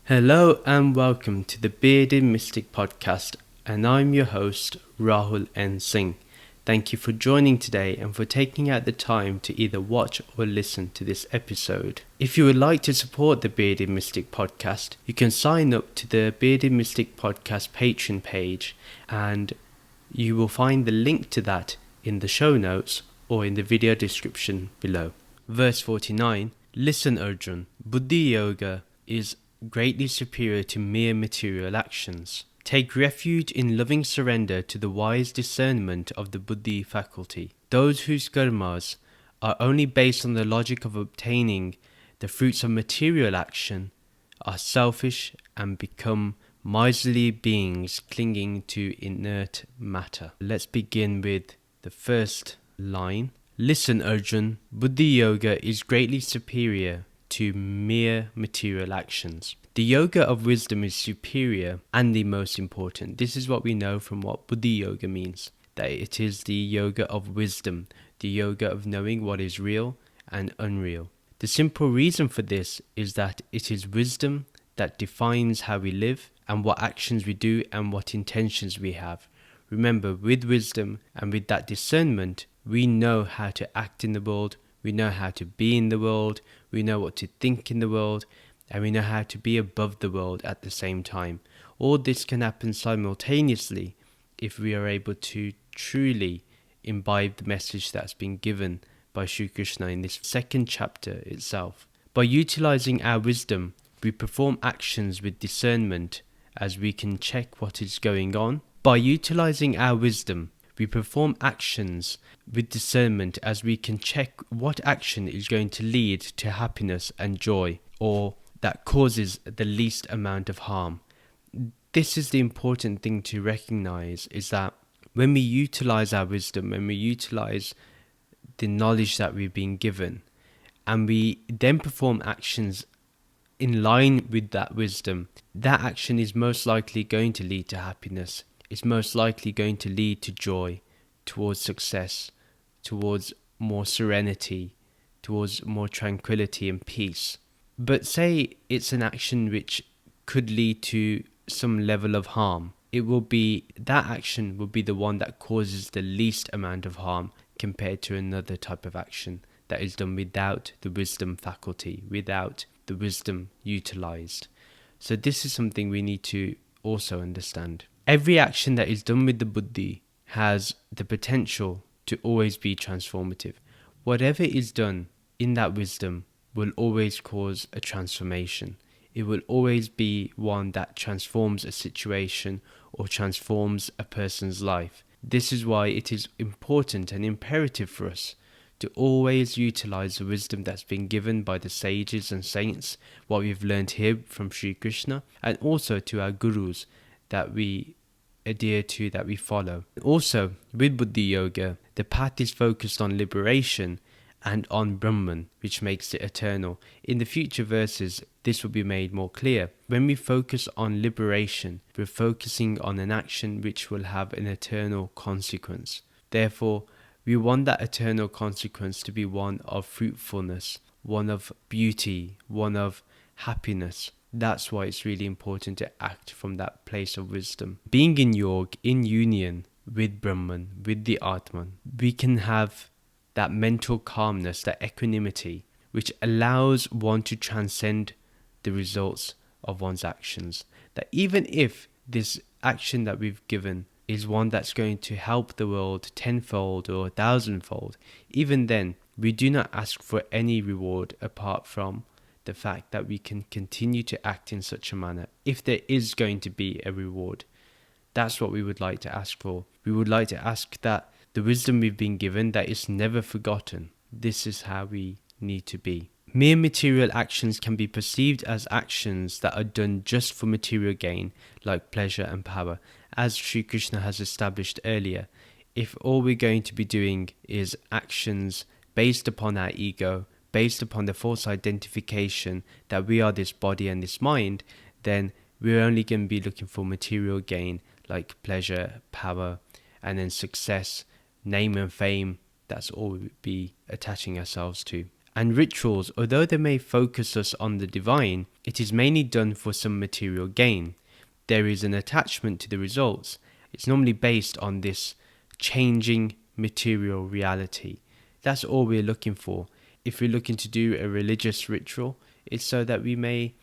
Hello and welcome to the Bearded Mystic Podcast, and I'm your host, Rahul N. Singh. Thank you for joining today and for taking out the time to either watch or listen to this episode. If you would like to support the Bearded Mystic Podcast, you can sign up to the Bearded Mystic Podcast Patreon page, and you will find the link to that in the show notes or in the video description below. Verse 49, Listen Arjun, Buddhi Yoga is greatly superior to mere material actions. Take refuge in loving surrender to the wise discernment of the buddhi faculty. Those whose karmas are only based on the logic of obtaining the fruits of material action are selfish and become miserly beings clinging to inert matter. Let's begin with the first line. Listen, Arjun, Buddhi Yoga is greatly superior to mere material actions. The yoga of wisdom is superior and the most important. This is what we know from what Buddhi Yoga means, that it is the yoga of wisdom, the yoga of knowing what is real and unreal. The simple reason for this is that it is wisdom that defines how we live and what actions we do and what intentions we have. Remember, with wisdom and with that discernment, we know how to act in the world, we know how to be in the world, we know what to think in the world, and we know how to be above the world at the same time. All this can happen simultaneously if we are able to truly imbibe the message that's been given by Shri Krishna in this second chapter itself. By utilizing our wisdom, we perform actions with discernment as we can check what is going on. By utilizing our wisdom, we perform actions with discernment as we can check what action is going to lead to happiness and joy, or that causes the least amount of harm. This is the important thing to recognize, is that when we utilize our wisdom, when we utilize the knowledge that we've been given, and we then perform actions in line with that wisdom, that action is most likely going to lead to happiness. It's most likely going to lead to joy, towards success, towards more serenity, towards more tranquility and peace. But say it's an action which could lead to some level of harm. That action will be the one that causes the least amount of harm compared to another type of action that is done without the wisdom faculty, without the wisdom utilized. So this is something we need to also understand. Every action that is done with the buddhi has the potential to always be transformative. Whatever is done in that wisdom will always cause a transformation. It will always be one that transforms a situation or transforms a person's life. This is why it is important and imperative for us to always utilize the wisdom that's been given by the sages and saints, what we've learned here from Shri Krishna, and also to our gurus that we adhere to, that we follow. Also, with Buddhi Yoga, the path is focused on liberation and on Brahman, which makes it eternal. In the future verses, this will be made more clear. When we focus on liberation, we're focusing on an action which will have an eternal consequence. Therefore, we want that eternal consequence to be one of fruitfulness, one of beauty, one of happiness. That's why it's really important to act from that place of wisdom. Being in yoga, in union with Brahman, with the Atman, we can have that mental calmness, that equanimity, which allows one to transcend the results of one's actions. That even if this action that we've given is one that's going to help the world tenfold or 1,000-fold, even then, we do not ask for any reward apart from the fact that we can continue to act in such a manner. If there is going to be a reward, that's what we would like to ask for. We would like to ask that the wisdom we've been given, that is never forgotten. This is how we need to be. Mere material actions can be perceived as actions that are done just for material gain, like pleasure and power. As Shri Krishna has established earlier, if all we're going to be doing is actions based upon our ego, based upon the false identification that we are this body and this mind, then we're only going to be looking for material gain, like pleasure, power, and then success, name and fame. That's all we would be attaching ourselves to. And rituals, although they may focus us on the divine, it is mainly done for some material gain. There is an attachment to the results. It's normally based on this changing material reality. That's all we're looking for. If we're looking to do a religious ritual, it's so that we may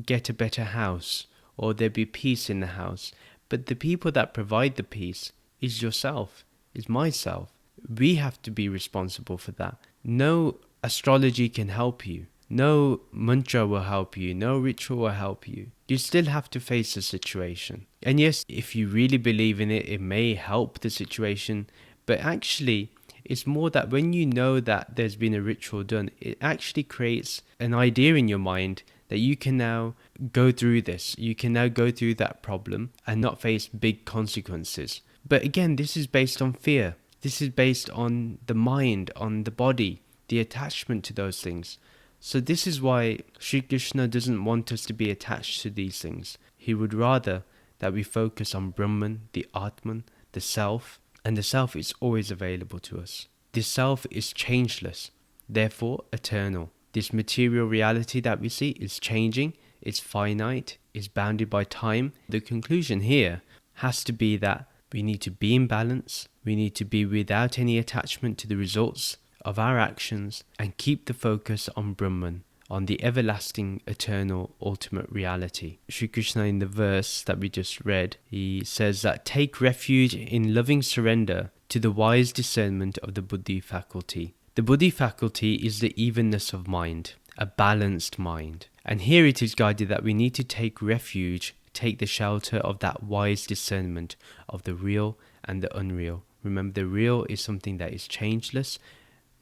get a better house, or there be peace in the house. But the people that provide the peace is yourself, is myself. We have to be responsible for that. No astrology can help you. No mantra will help you. No ritual will help you. You still have to face the situation. And yes, if you really believe in it, it may help the situation. But actually, it's more that when you know that there's been a ritual done, it actually creates an idea in your mind that you can now go through this. You can now go through that problem and not face big consequences. But again, this is based on fear. This is based on the mind, on the body, the attachment to those things. So this is why Shri Krishna doesn't want us to be attached to these things. He would rather that we focus on Brahman, the Atman, the Self, and the Self is always available to us. This Self is changeless, therefore eternal. This material reality that we see is changing, it's finite, it's bounded by time. The conclusion here has to be that we need to be in balance, we need to be without any attachment to the results of our actions, and keep the focus on Brahman, on the everlasting, eternal, ultimate reality. Shri Krishna, in the verse that we just read, he says that take refuge in loving surrender to the wise discernment of the buddhi faculty. The buddhi faculty is the evenness of mind, a balanced mind. And here it is guided that we need to take refuge, take the shelter of that wise discernment of the real and the unreal. Remember, the real is something that is changeless,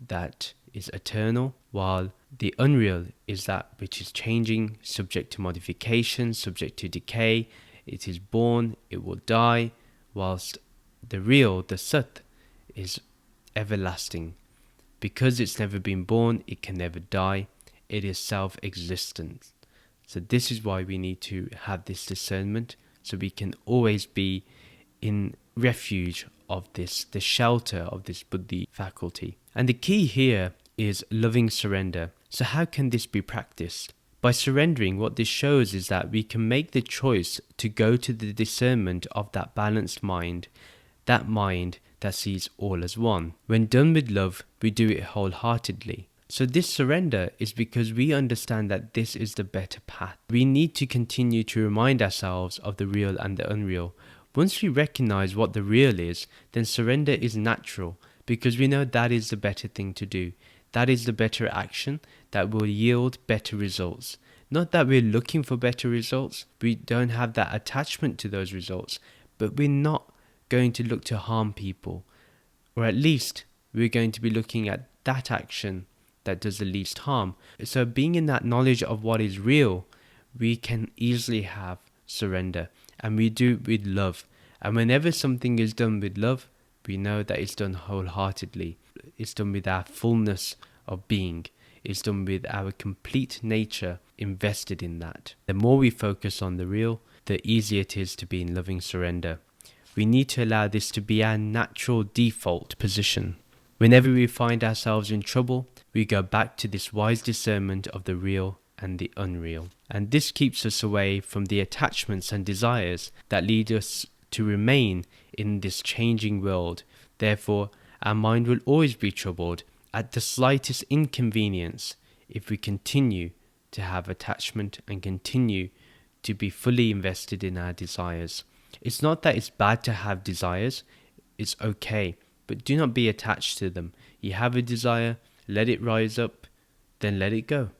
that is eternal, while the unreal is that which is changing, subject to modification, subject to decay. It is born, it will die, whilst the real, the Sat, is everlasting. Because it's never been born, it can never die. It is self-existent. So this is why we need to have this discernment, so we can always be in refuge of this, the shelter of this buddhi faculty. And the key here is loving surrender. So how can this be practiced? By surrendering, what this shows is that we can make the choice to go to the discernment of that balanced mind, that mind that sees all as one. When done with love, we do it wholeheartedly. So this surrender is because we understand that this is the better path. We need to continue to remind ourselves of the real and the unreal. Once we recognize what the real is, then surrender is natural, because we know that is the better thing to do. That is the better action that will yield better results. Not that we're looking for better results, we don't have that attachment to those results, but we're not going to look to harm people. Or at least we're going to be looking at that action that does the least harm. So being in that knowledge of what is real, we can easily have surrender, and we do it with love. And whenever something is done with love, we know that it's done wholeheartedly. It's done with our fullness of being. It's done with our complete nature invested in that. The more we focus on the real, the easier it is to be in loving surrender. We need to allow this to be our natural default position. Whenever we find ourselves in trouble, we go back to this wise discernment of the real and the unreal. And this keeps us away from the attachments and desires that lead us to remain in this changing world. Therefore, our mind will always be troubled at the slightest inconvenience if we continue to have attachment and continue to be fully invested in our desires. It's not that it's bad to have desires, it's okay, but do not be attached to them. You have a desire, let it rise up, then let it go.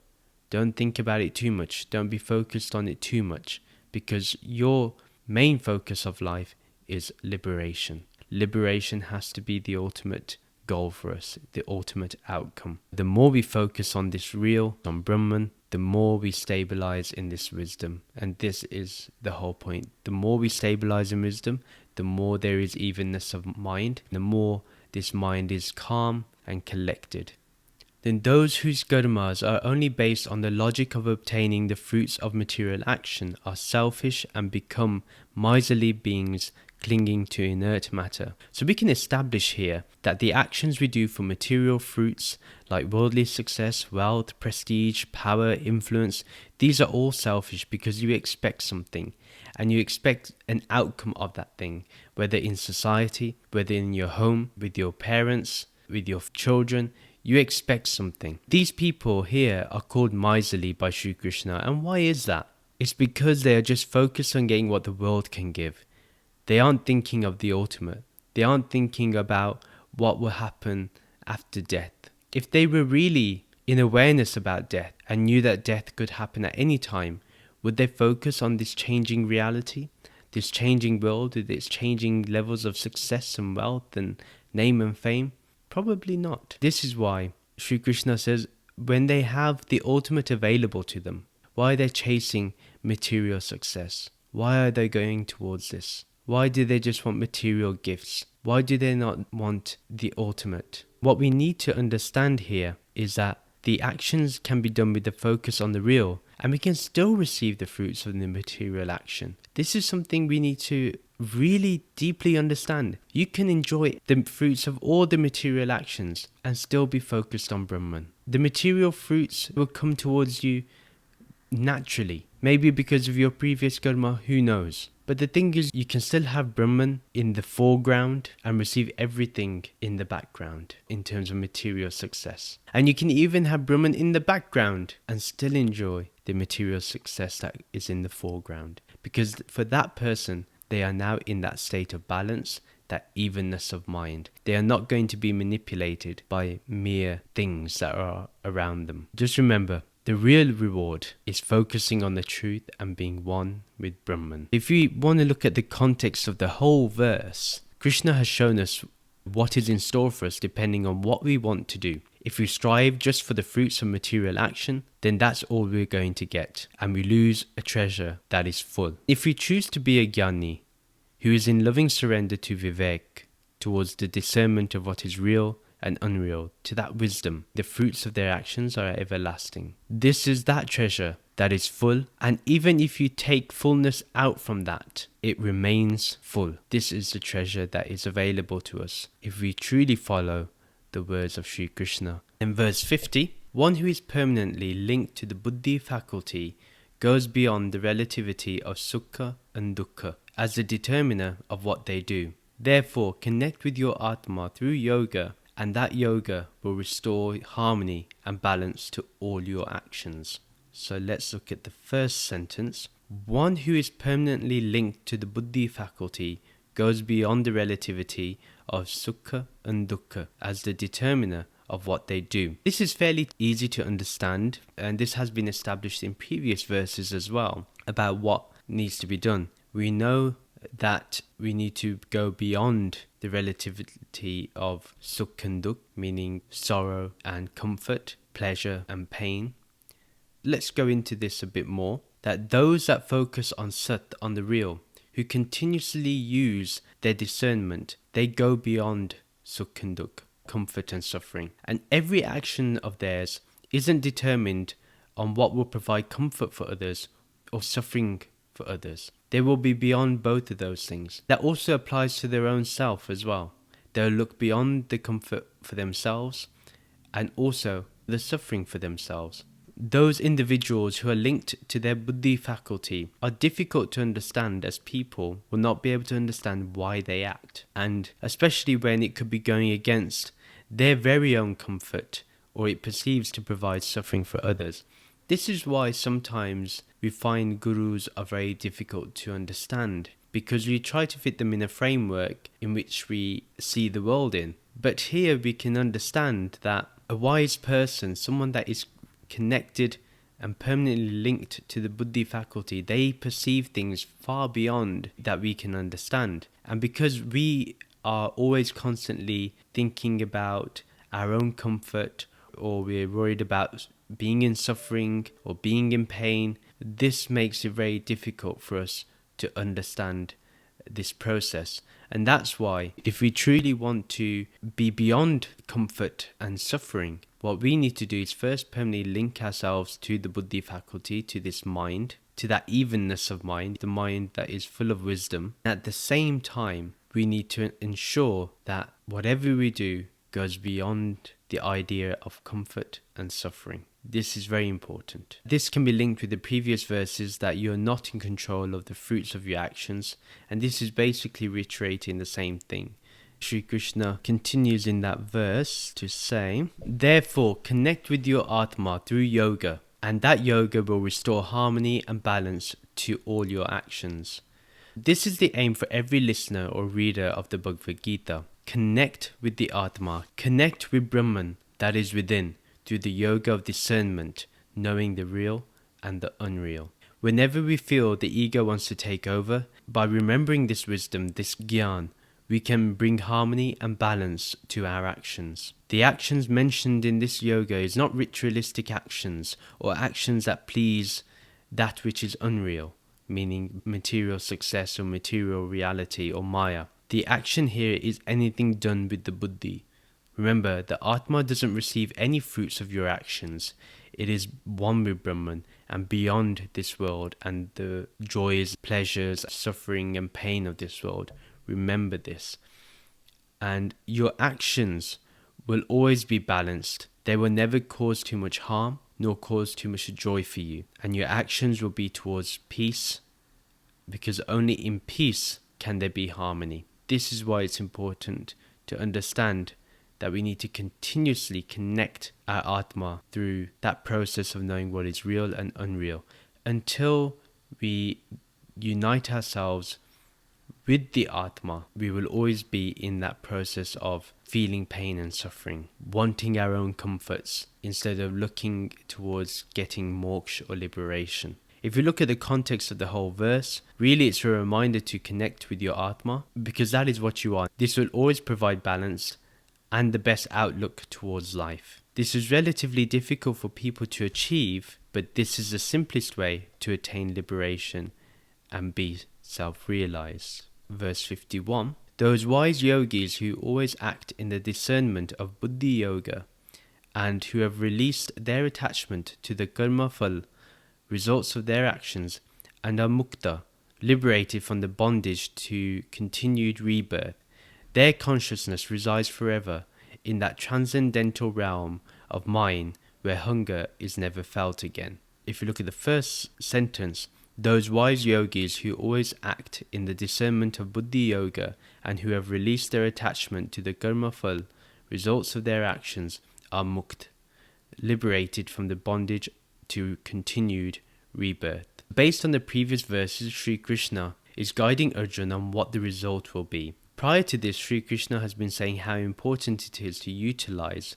Don't think about it too much, don't be focused on it too much, because your main focus of life is liberation. Liberation has to be the ultimate goal for us, the ultimate outcome. The more we focus on this real, on Brahman, the more we stabilize in this wisdom. And this is the whole point. The more we stabilize in wisdom, the more there is evenness of mind, the more this mind is calm and collected. Then those whose karmas are only based on the logic of obtaining the fruits of material action are selfish and become miserly beings, clinging to inert matter. So we can establish here that the actions we do for material fruits like worldly success, wealth, prestige, power, influence, these are all selfish because you expect something and you expect an outcome of that thing, whether in society, whether in your home, with your parents, with your children. You expect something. These people here are called miserly by Shri Krishna. And why is that? It's because they are just focused on getting what the world can give. They aren't thinking of the ultimate. They aren't thinking about what will happen after death. If they were really in awareness about death and knew that death could happen at any time, would they focus on this changing reality, this changing world with its changing levels of success and wealth and name and fame? Probably not. This is why Shri Krishna says when they have the ultimate available to them, why are they chasing material success? Why are they going towards this? Why do they just want material gifts? Why do they not want the ultimate? What we need to understand here is that the actions can be done with the focus on the real, and we can still receive the fruits of the material action. This is something we need to really deeply understand. You can enjoy the fruits of all the material actions and still be focused on Brahman. The material fruits will come towards you naturally, maybe because of your previous karma, who knows. But the thing is, you can still have Brahman in the foreground and receive everything in the background in terms of material success. And you can even have Brahman in the background and still enjoy the material success that is in the foreground. Because for that person, they are now in that state of balance, that evenness of mind. They are not going to be manipulated by mere things that are around them. Just remember, the real reward is focusing on the truth and being one with Brahman. If we want to look at the context of the whole verse, Krishna has shown us what is in store for us depending on what we want to do. If we strive just for the fruits of material action, then that's all we're going to get, and we lose a treasure that is full. If we choose to be a jnani, who is in loving surrender to Vivek, towards the discernment of what is real and unreal, to that wisdom, the fruits of their actions are everlasting. This is that treasure that is full, and even if you take fullness out from that, it remains full. This is the treasure that is available to us if we truly follow the words of Shri Krishna. In verse 50, one who is permanently linked to the buddhi faculty goes beyond the relativity of sukha and dukkha as the determiner of what they do. Therefore, connect with your Atma through yoga, and that yoga will restore harmony and balance to all your actions. So let's look at the first sentence. One who is permanently linked to the buddhi faculty goes beyond the relativity of sukha and dukkha as the determiner of what they do. This is fairly easy to understand, and this has been established in previous verses as well about what needs to be done. We know that we need to go beyond the relativity of sukh and dukh, meaning sorrow and comfort, pleasure and pain. Let's go into this a bit more, that those that focus on sat, on the real, who continuously use their discernment, they go beyond sukh and dukh, comfort and suffering. And every action of theirs isn't determined on what will provide comfort for others or suffering for others. They will be beyond both of those things. That also applies to their own self as well. They'll look beyond the comfort for themselves and also the suffering for themselves. Those individuals who are linked to their buddhi faculty are difficult to understand, as people will not be able to understand why they act, and especially when it could be going against their very own comfort or it perceives to provide suffering for others. This is why sometimes we find gurus are very difficult to understand, because we try to fit them in a framework in which we see the world in. But here we can understand that a wise person, someone that is connected and permanently linked to the buddhi faculty, they perceive things far beyond that we can understand. And because we are always constantly thinking about our own comfort, or we're worried about being in suffering or being in pain, this makes it very difficult for us to understand this process. And that's why if we truly want to be beyond comfort and suffering, what we need to do is first permanently link ourselves to the buddhi faculty, to this mind, to that evenness of mind, the mind that is full of wisdom. At the same time, we need to ensure that whatever we do goes beyond the idea of comfort and suffering. This is very important. This can be linked with the previous verses that you are not in control of the fruits of your actions, and this is basically reiterating the same thing. Shri Krishna continues in that verse to say, therefore connect with your Atma through yoga, and that yoga will restore harmony and balance to all your actions. This is the aim for every listener or reader of the Bhagavad Gita. Connect with the Atma, connect with Brahman that is within, through the yoga of discernment, knowing the real and the unreal. Whenever we feel the ego wants to take over, by remembering this wisdom, this gyan, we can bring harmony and balance to our actions. The actions mentioned in this yoga is not ritualistic actions or actions that please that which is unreal, meaning material success or material reality or maya. The action here is anything done with the buddhi. Remember, the Atma doesn't receive any fruits of your actions. It is one with Brahman and beyond this world and the joys, pleasures, suffering and pain of this world. Remember this. And your actions will always be balanced. They will never cause too much harm nor cause too much joy for you. And your actions will be towards peace, because only in peace can there be harmony. This is why it's important to understand that we need to continuously connect our Atma through that process of knowing what is real and unreal until we unite ourselves with the Atma. We will always be in that process of feeling pain and suffering, wanting our own comforts instead of looking towards getting moksha or liberation. If you look at the context of the whole verse, really it's a reminder to connect with your Atma, because that is what you are. This will always provide balance and the best outlook towards life. This is relatively difficult for people to achieve, but this is the simplest way to attain liberation and be self-realized. Verse 51, those wise yogis who always act in the discernment of buddhi yoga and who have released their attachment to the karma phal, results of their actions, and are mukta, liberated from the bondage to continued rebirth, their consciousness resides forever in that transcendental realm of mind where hunger is never felt again. If you look at the first sentence, those wise yogis who always act in the discernment of buddhi yoga and who have released their attachment to the karma phal, results of their actions, are mukt, liberated from the bondage to continued rebirth. Based on the previous verses, Shri Krishna is guiding Arjuna on what the result will be. Prior to this, Shri Krishna has been saying how important it is to utilize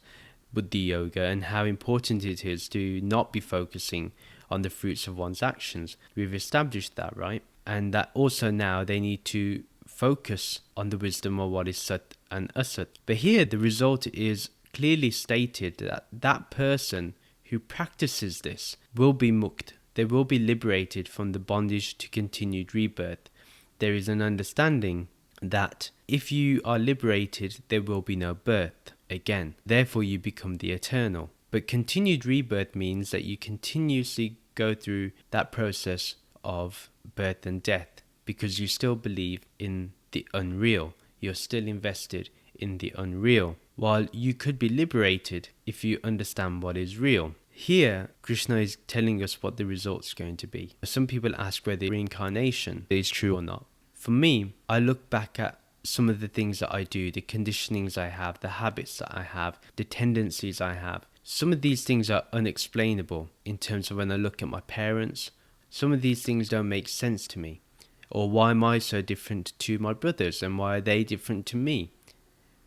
buddhi yoga and how important it is to not be focusing on the fruits of one's actions. We've established that, right? And that also now they need to focus on the wisdom of what is sat and asat. But here the result is clearly stated that that person who practices this will be mukt. They will be liberated from the bondage to continued rebirth. There is an understanding that if you are liberated, there will be no birth again. Therefore, you become the eternal. But continued rebirth means that you continuously go through that process of birth and death because you still believe in the unreal. You're still invested in the unreal. While you could be liberated if you understand what is real. Here, Krishna is telling us what the result's going to be. Some people ask whether reincarnation is true or not. For me, I look back at some of the things that I do, the conditionings I have, the habits that I have, the tendencies I have. Some of these things are unexplainable in terms of when I look at my parents. Some of these things don't make sense to me. Or why am I so different to my brothers and why are they different to me?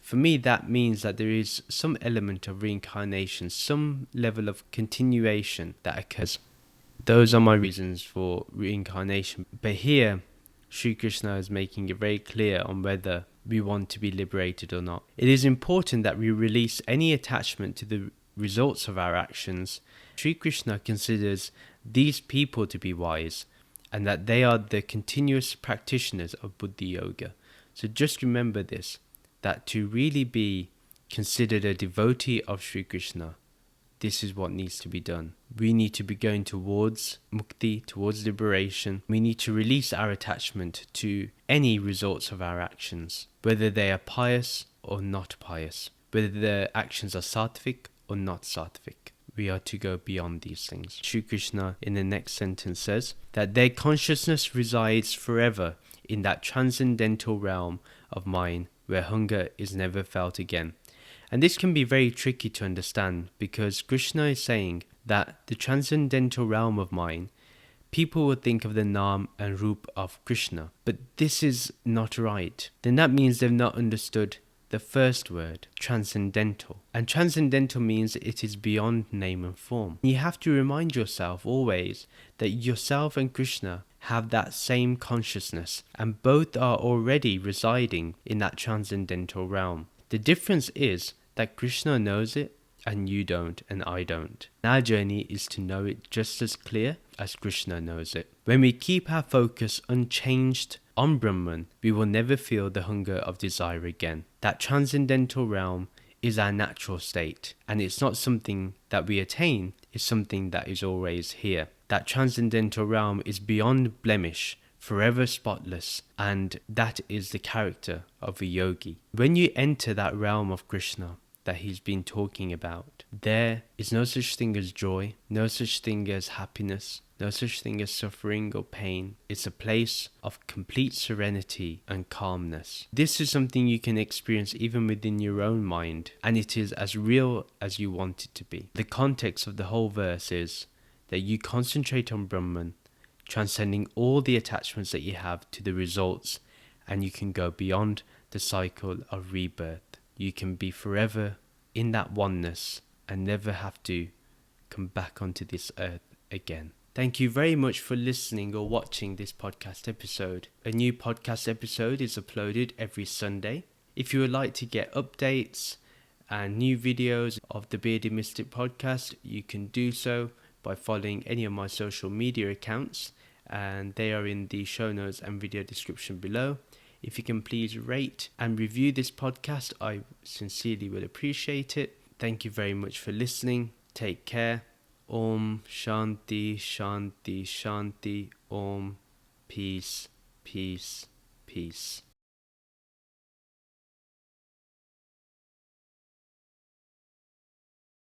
For me, that means that there is some element of reincarnation, some level of continuation that occurs. Those are my reasons for reincarnation. But here, Shri Krishna is making it very clear on whether we want to be liberated or not. It is important that we release any attachment to the results of our actions. Shri Krishna considers these people to be wise and that they are the continuous practitioners of buddhi yoga. So just remember this, that to really be considered a devotee of Shri Krishna, this is what needs to be done. We need to be going towards mukti, towards liberation. We need to release our attachment to any results of our actions, whether they are pious or not pious, whether the actions are sattvic or not sattvic. We are to go beyond these things. Shri Krishna in the next sentence says that their consciousness resides forever in that transcendental realm of mind where hunger is never felt again. And this can be very tricky to understand, because Krishna is saying that the transcendental realm of mind, people would think of the Naam and Roop of Krishna, but this is not right. Then that means they've not understood the first word, transcendental. And transcendental means it is beyond name and form. You have to remind yourself always that yourself and Krishna have that same consciousness, and both are already residing in that transcendental realm. The difference is that Krishna knows it and you don't and I don't. Our journey is to know it just as clear as Krishna knows it. When we keep our focus unchanged on Brahman, we will never feel the hunger of desire again. That transcendental realm is our natural state, and it's not something that we attain, it's something that is always here. That transcendental realm is beyond blemish, forever spotless, and that is the character of a yogi. When you enter that realm of Krishna that he's been talking about, there is no such thing as joy, no such thing as happiness, no such thing as suffering or pain. It's a place of complete serenity and calmness. This is something you can experience even within your own mind, and it is as real as you want it to be. The context of the whole verse is that you concentrate on Brahman, transcending all the attachments that you have to the results, and you can go beyond the cycle of rebirth. You can be forever in that oneness and never have to come back onto this earth again. Thank you very much for listening or watching this podcast episode. A new podcast episode is uploaded every Sunday. If you would like to get updates and new videos of the Bearded Mystic podcast, you can do so by following any of my social media accounts, and they are in the show notes and video description below. If you can please rate and review this podcast, I sincerely would appreciate it. Thank you very much for listening. Take care. Om Shanti Shanti Shanti. Om Peace Peace Peace.